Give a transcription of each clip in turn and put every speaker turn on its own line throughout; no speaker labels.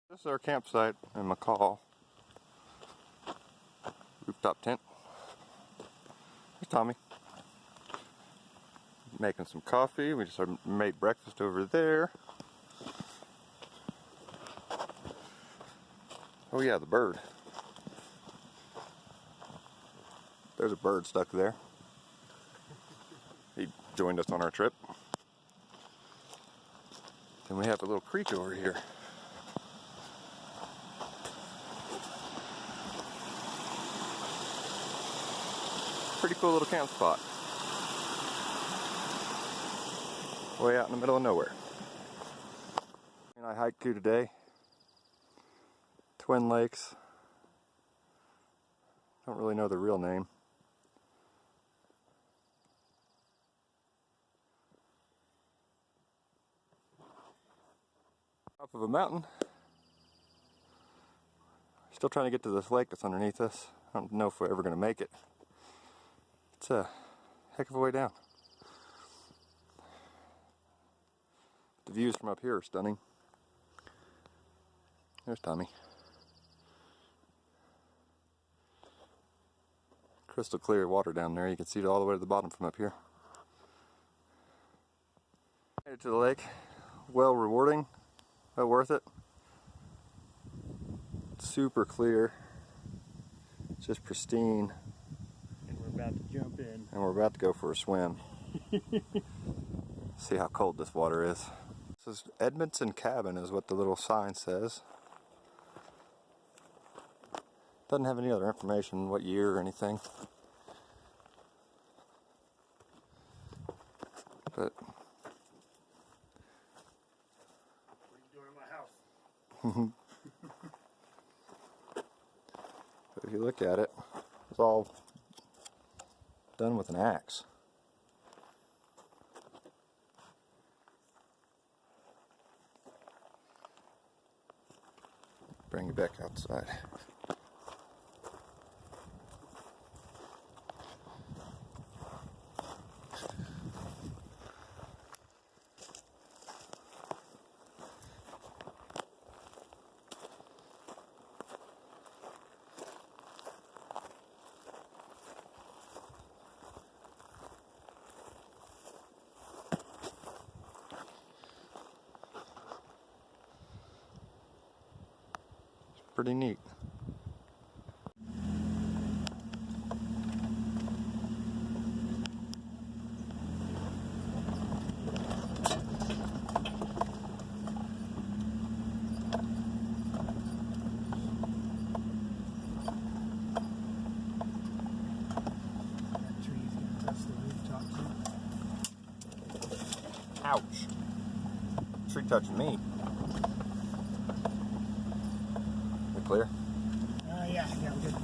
This is our campsite in McCall. Rooftop tent. Here's Tommy. Making some coffee. We just made breakfast over there. Oh yeah, the bird. There's a bird stuck there. He joined us on our trip. And we have a little creek over here. Pretty cool little camp spot. Way out in the middle of nowhere. And I hiked to today. Twin Lakes. Don't really know the real name. Top of a mountain. Still trying to get to this lake that's underneath us. I don't know if we're ever going to make it. It's a heck of a way down. The views from up here are stunning. There's Tommy. Crystal clear water down there. You can see it all the way to the bottom from up here. Made it to the lake. Well rewarding. Well worth it. Super clear. It's just pristine.
And we're about to jump in.
And we're about to go for a swim. See how cold this water is. This is Edmondson Cabin is what the little sign says. Doesn't have any other information, what year or anything. But
what are you doing in my house?
But if you look at it, it's all done with an axe. Bring you back outside. Pretty neat. Ouch. Tree touching me. We clear?
Yeah, we're good.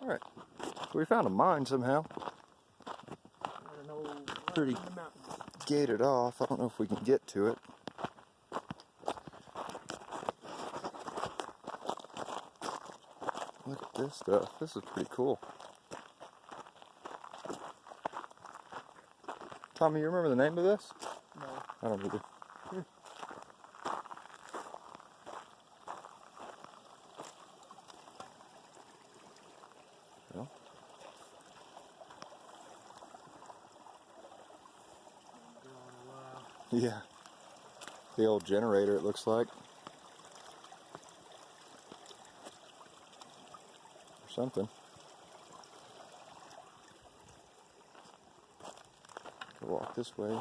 Alright. So we found a mine somehow. Pretty gated off. I don't know if we can get to it. Look at this stuff. This is pretty cool. Tommy, you remember the name of this?
No.
I don't either. Well. Yeah. The old generator, it looks like. Or something. Walk this way.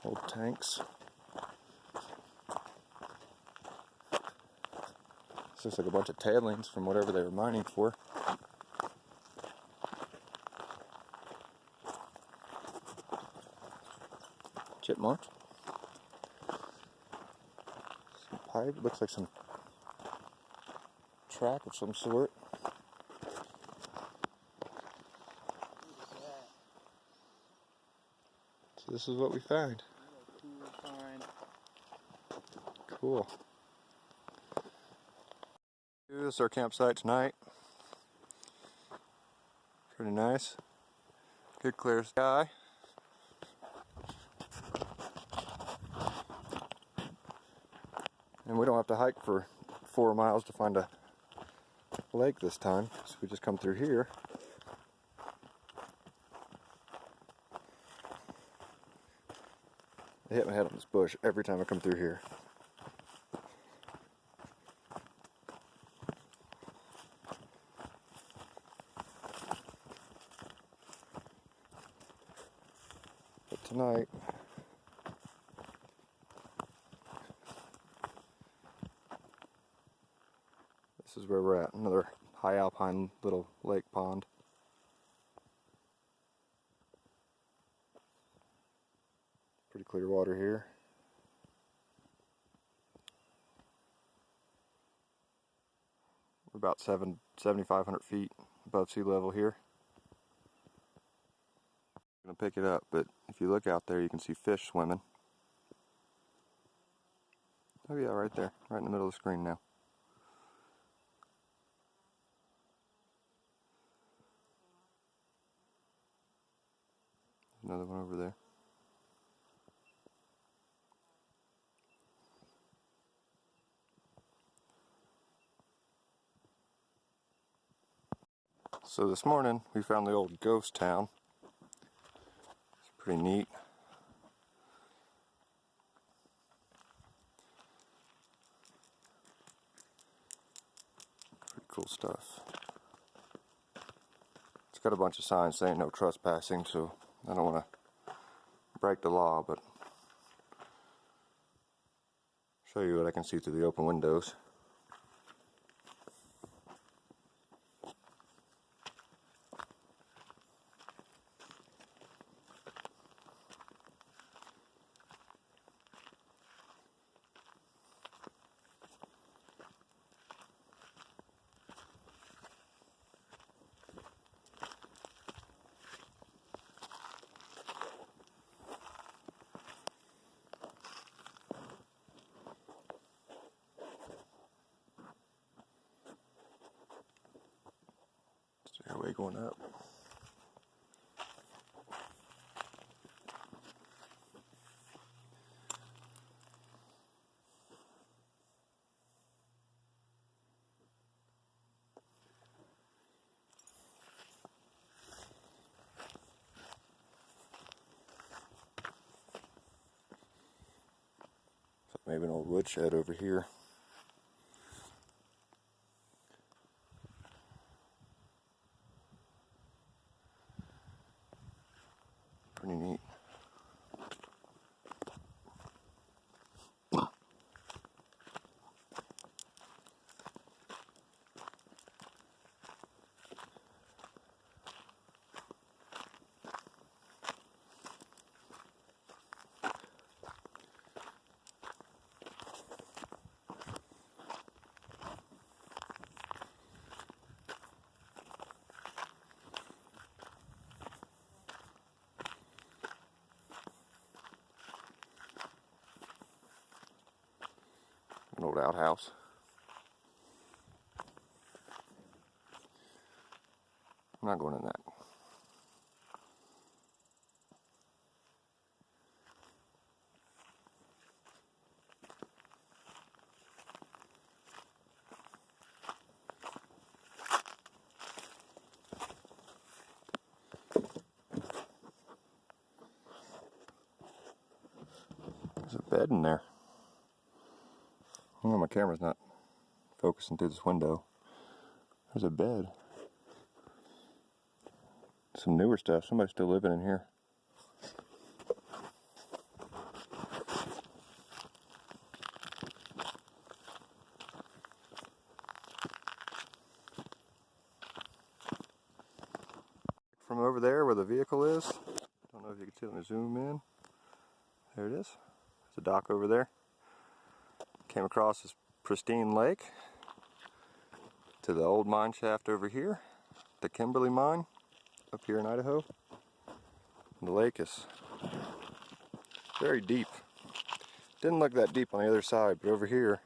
Old tanks. This looks like a bunch of tailings from whatever they were mining for. Chipmunks. Some pipe. Looks like some track of some sort. So this is what we find. Cool. This is our campsite tonight. Pretty nice. Good clear sky. And we don't have to hike for 4 miles to find a lake this time, so we just come through here. I hit my head on this bush every time I come through here. But tonight, this is where we're at, another high alpine little lake pond. Pretty clear water here. We're about 7,500 feet above sea level here. I'm gonna pick it up, but if you look out there, you can see fish swimming. Oh yeah, right there, right in the middle of the screen now. Another one over there. So this morning we found the old ghost town. It's pretty neat. Pretty cool stuff. It's got a bunch of signs saying no trespassing, so I don't want to break the law, but show you what I can see through the open windows. Stairway going up. So maybe an old woodshed over here. Pretty neat. An old outhouse. I'm not going in that. There's a bed in there. Oh, my camera's not focusing through this window. There's a bed. Some newer stuff. Somebody's still living in here. From over there where the vehicle is, don't know if you can see it. Let me zoom in. There it is. There's a dock over there. Came across this pristine lake to the old mine shaft over here, the Kimberly mine up here in Idaho. And the lake is very deep. Didn't look that deep on the other side, but over here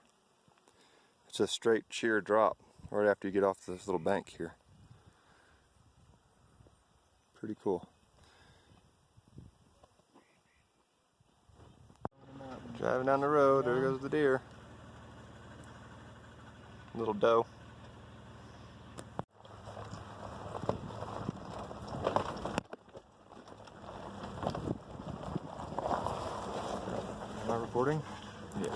it's a straight sheer drop right after you get off this little bank here. Pretty cool. Driving down the road, there goes the deer. Little doe. Am I recording? Yeah.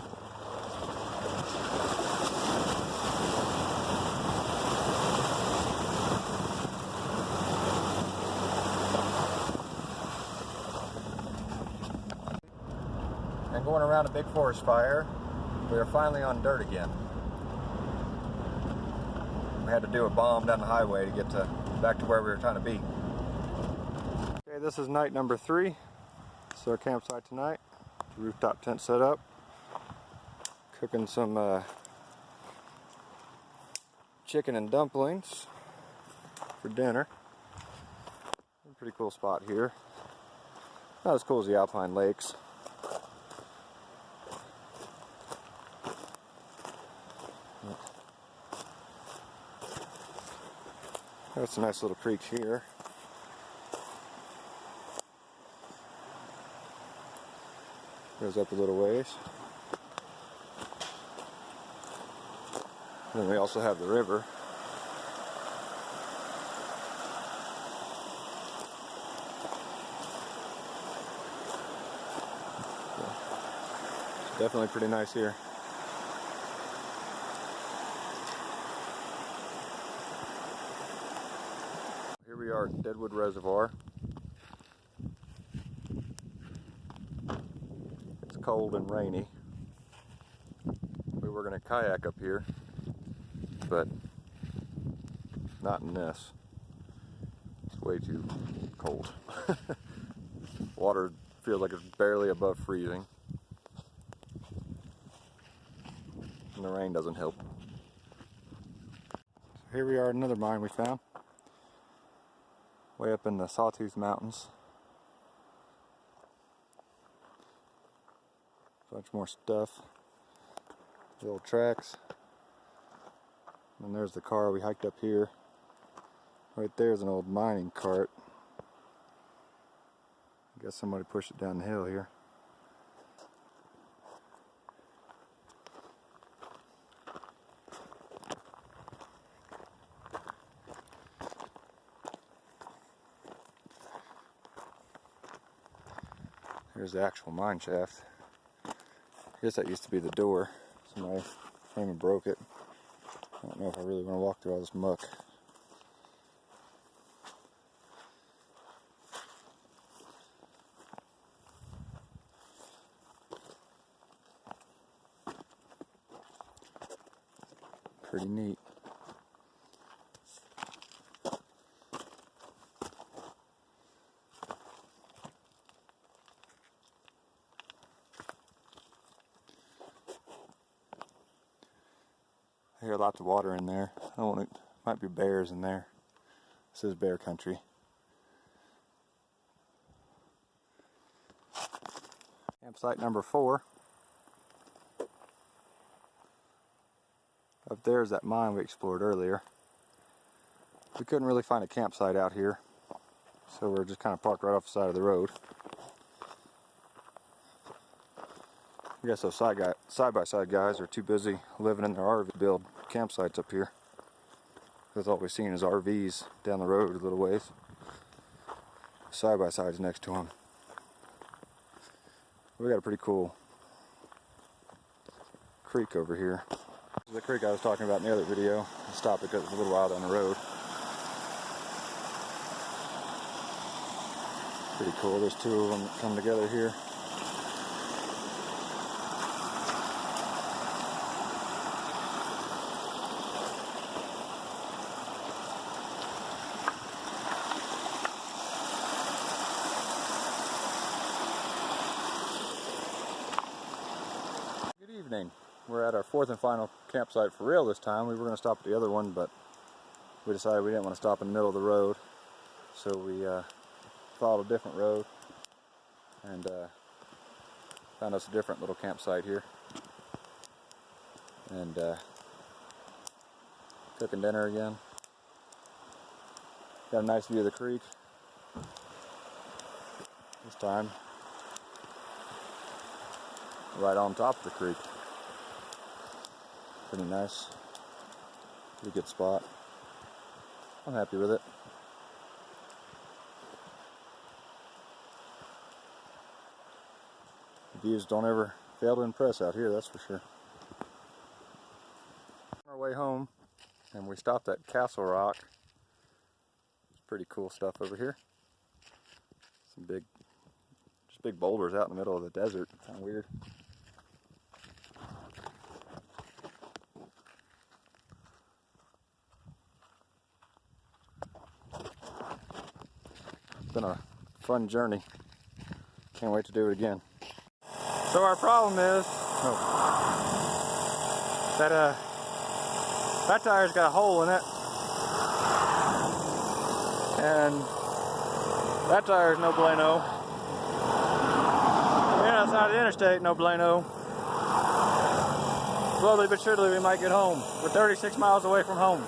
And going around a big forest fire, we are finally on dirt again. We had to do a bomb down the highway to get back to where we were trying to be. Okay, this is night number 3. This is our campsite tonight. Rooftop tent set up. Cooking some chicken and dumplings for dinner. Pretty cool spot here. Not as cool as the Alpine Lakes. That's a nice little creek here. Goes up a little ways. And then we also have the river. It's definitely pretty nice here. Here we are at Deadwood Reservoir. It's cold and rainy. We were going to kayak up here, but not in this. It's way too cold. Water feels like it's barely above freezing. And the rain doesn't help. So here we are at another mine we found. Way up in the Sawtooth Mountains. Bunch more stuff. The old tracks. And there's the car we hiked up here. Right there's an old mining cart. I guess somebody pushed it down the hill here. Here's the actual mine shaft. I guess that used to be the door. Somebody came and broke it. I don't know if I really want to walk through all this muck. Pretty neat. I hear lots of water in there. I don't want it. Might be bears in there. This is bear country. Campsite number 4. Up there is that mine we explored earlier. We couldn't really find a campsite out here, so we're just kind of parked right off the side of the road. I guess those side-by-side guys are too busy living in their RV to build campsites up here. Because all we've seen is RVs down the road a little ways. Side-by-sides next to them. We got a pretty cool creek over here. This is the creek I was talking about in the other video. I stopped because it's a little while down the road. Pretty cool. There's 2 of them that come together here. Good evening. We're at our 4th and final campsite for real this time. We were going to stop at the other one, but we decided we didn't want to stop in the middle of the road. So we followed a different road and found us a different little campsite here. And cooking dinner again. Got a nice view of the creek this time. right on top of the creek. Pretty nice. Pretty good spot. I'm happy with it. The views don't ever fail to impress out here, that's for sure. On our way home, and we stopped at Castle Rock. It's pretty cool stuff over here. Some just big boulders out in the middle of the desert. Kind of weird. It's been a fun journey. Can't wait to do it again. So our problem is that tire's got a hole in it, and that tire's no bueno. We're outside the interstate, no bueno. Slowly but surely we might get home. We're 36 miles away from home.